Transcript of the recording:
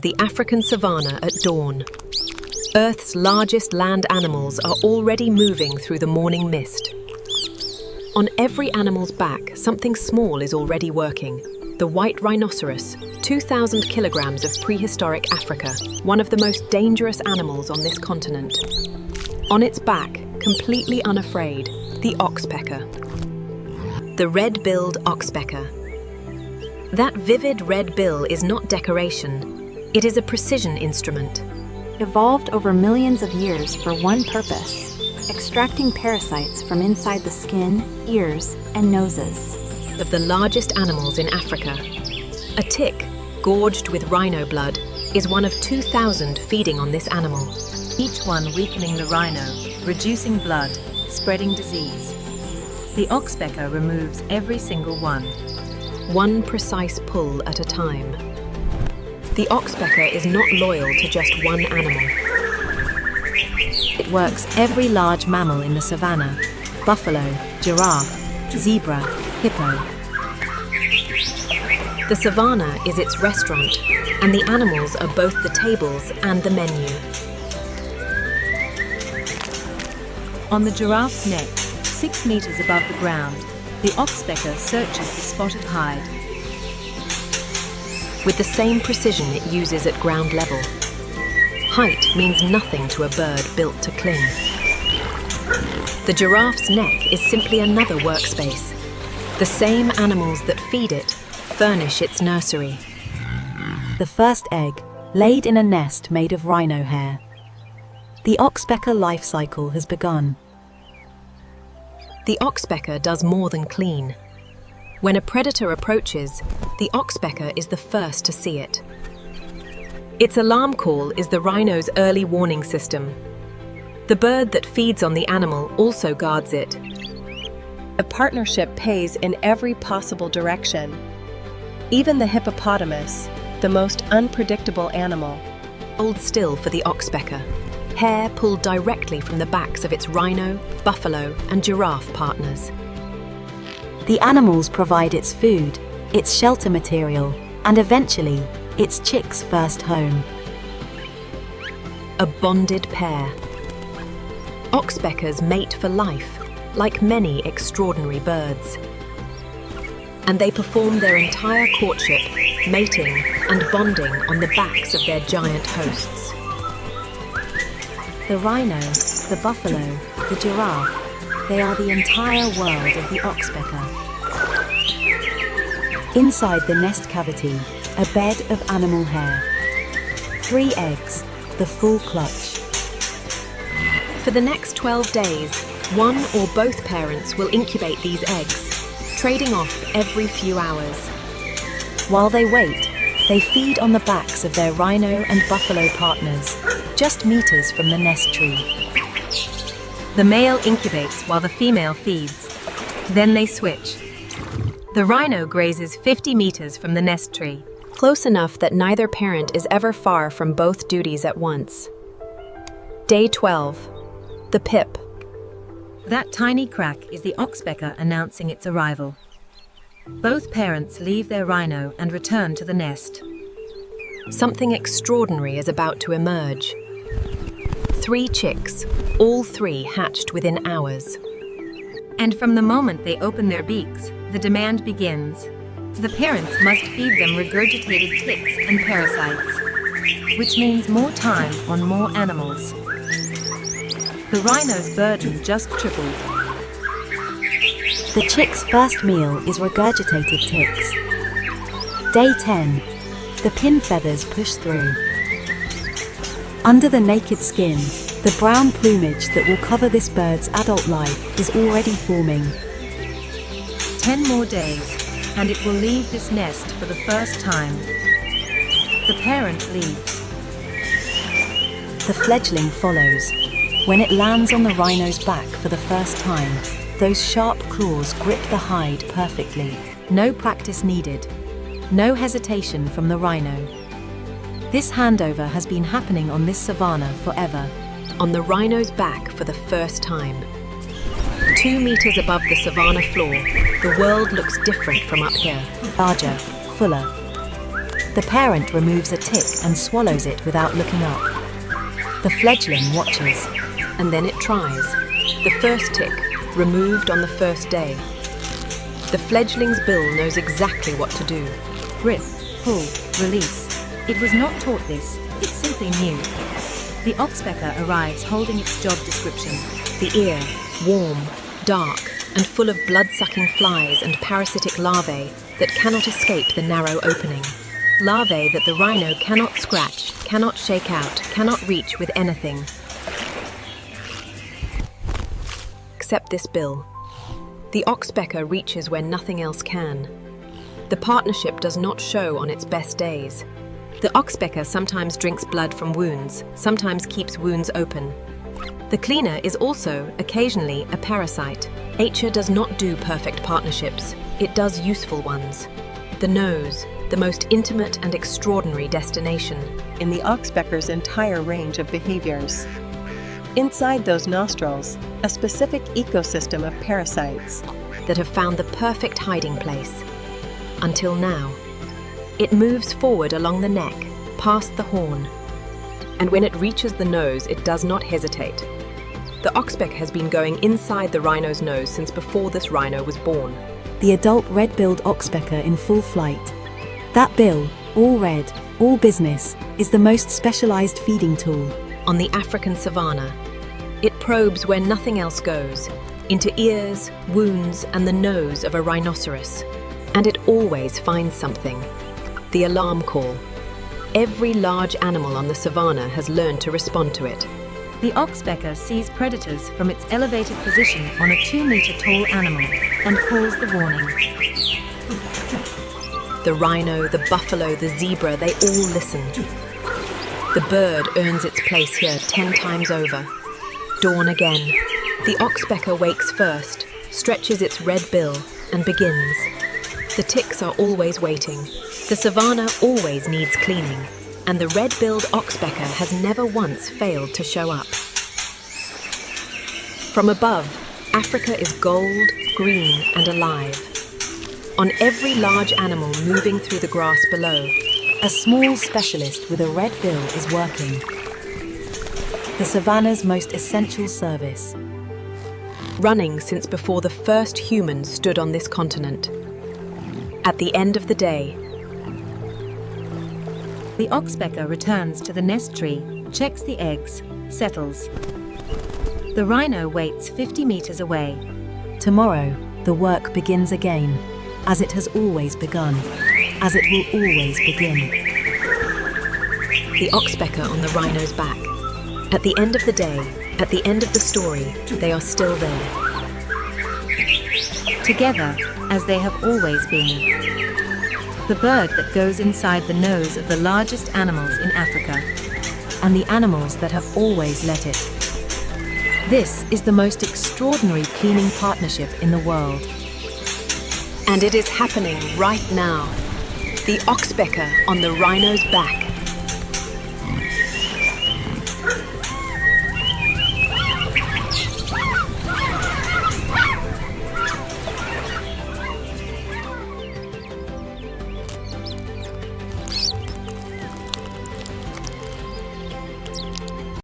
The African savanna at dawn. Earth's largest land animals are already moving through the morning mist. On every animal's back, something small is already working. The white rhinoceros, 2,000 kilograms of prehistoric Africa, one of the most dangerous animals on this continent. On its back, completely unafraid, the oxpecker. The red-billed oxpecker. That vivid red bill is not decoration. It is a precision instrument. Evolved over millions of years for one purpose: extracting parasites from inside the skin, ears, and noses of the largest animals in Africa. A tick, gorged with rhino blood, is one of 2,000 feeding on this animal. Each one weakening the rhino, reducing blood, spreading disease. The oxpecker removes every single one. One precise pull at a time. The oxpecker is not loyal to just one animal. It works every large mammal in the savannah: buffalo, giraffe, zebra, hippo. The savannah is its restaurant, and the animals are both the tables and the menu. On the giraffe's neck, 6 meters above the ground, the oxpecker searches the spotted hide. With the same precision it uses at ground level. Height means nothing to a bird built to cling. The giraffe's neck is simply another workspace. The same animals that feed it furnish its nursery. The first egg, laid in a nest made of rhino hair. The oxpecker life cycle has begun. The oxpecker does more than clean. When a predator approaches, the oxpecker is the first to see it. Its alarm call is the rhino's early warning system. The bird that feeds on the animal also guards it. A partnership pays in every possible direction. Even the hippopotamus, the most unpredictable animal, Hold still for the oxpecker. Hair pulled directly from the backs of its rhino, buffalo, and giraffe partners. The animals provide its food, its shelter material, and eventually, its chicks' first home. A bonded pair. Oxpeckers mate for life, like many extraordinary birds. And they perform their entire courtship, mating, and bonding on the backs of their giant hosts. The rhino, the buffalo, the giraffe, they are the entire world of the oxpecker. Inside the nest cavity, a bed of animal hair. 3 eggs, the full clutch. For the next 12 days, one or both parents will incubate these eggs, trading off every few hours. While they wait, they feed on the backs of their rhino and buffalo partners, just meters from the nest tree. The male incubates while the female feeds. Then they switch. The rhino grazes 50 meters from the nest tree. Close enough that neither parent is ever far from both duties at once. Day 12. The pip. That tiny crack is the oxpecker announcing its arrival. Both parents leave their rhino and return to the nest. Something extraordinary is about to emerge. 3 chicks, all 3 hatched within hours. And from the moment they open their beaks, the demand begins. The parents must feed them regurgitated ticks and parasites, which means more time on more animals. The rhino's burden just tripled. The chick's first meal is regurgitated ticks. Day 10. The pin feathers push through. Under the naked skin, the brown plumage that will cover this bird's adult life is already forming. 10 more days, and it will leave this nest for the first time. The parent leaves. The fledgling follows. When it lands on the rhino's back for the first time, those sharp claws grip the hide perfectly. No practice needed. No hesitation from the rhino. This handover has been happening on this savannah forever. On the rhino's back for the first time. 2 meters above the savannah floor, the world looks different from up here. Larger, fuller. The parent removes a tick and swallows it without looking up. The fledgling watches. And then it tries. The first tick, removed on the first day. The fledgling's bill knows exactly what to do. Grip, pull, release. It was not taught this, it simply knew. The oxpecker arrives holding its job description. The ear, warm, dark, and full of blood-sucking flies and parasitic larvae that cannot escape the narrow opening. Larvae that the rhino cannot scratch, cannot shake out, cannot reach with anything. Except this bill. The oxpecker reaches where nothing else can. The partnership does not show on its best days. The oxpecker sometimes drinks blood from wounds, sometimes keeps wounds open. The cleaner is also, occasionally, a parasite. Nature does not do perfect partnerships, it does useful ones. The nose, the most intimate and extraordinary destination. In the oxpecker's entire range of behaviors. Inside those nostrils, a specific ecosystem of parasites that have found the perfect hiding place. Until now. It moves forward along the neck, past the horn. And when it reaches the nose, it does not hesitate. The oxpecker has been going inside the rhino's nose since before this rhino was born. The adult red-billed oxpecker in full flight. That bill, all red, all business, is the most specialized feeding tool. On the African savanna, it probes where nothing else goes, into ears, wounds, and the nose of a rhinoceros. And it always finds something. The alarm call. Every large animal on the savanna has learned to respond to it. The oxpecker sees predators from its elevated position on a 2-meter-tall animal and calls the warning. The rhino, the buffalo, the zebra, they all listen. The bird earns its place here 10 times over. Dawn again. The oxpecker wakes first, stretches its red bill, and begins. The ticks are always waiting. The savanna always needs cleaning, and the red-billed oxpecker has never once failed to show up. From above, Africa is gold, green, and alive. On every large animal moving through the grass below, a small specialist with a red bill is working. The savanna's most essential service. Running since before the first humans stood on this continent. At the end of the day, the oxpecker returns to the nest tree, checks the eggs, settles. The rhino waits 50 meters away. Tomorrow, the work begins again, as it has always begun, as it will always begin. The oxpecker on the rhino's back. At the end of the day, at the end of the story, they are still there. Together, as they have always been. The bird that goes inside the nose of the largest animals in Africa. And the animals that have always let it. This is the most extraordinary cleaning partnership in the world. And it is happening right now. The oxpecker on the rhino's back.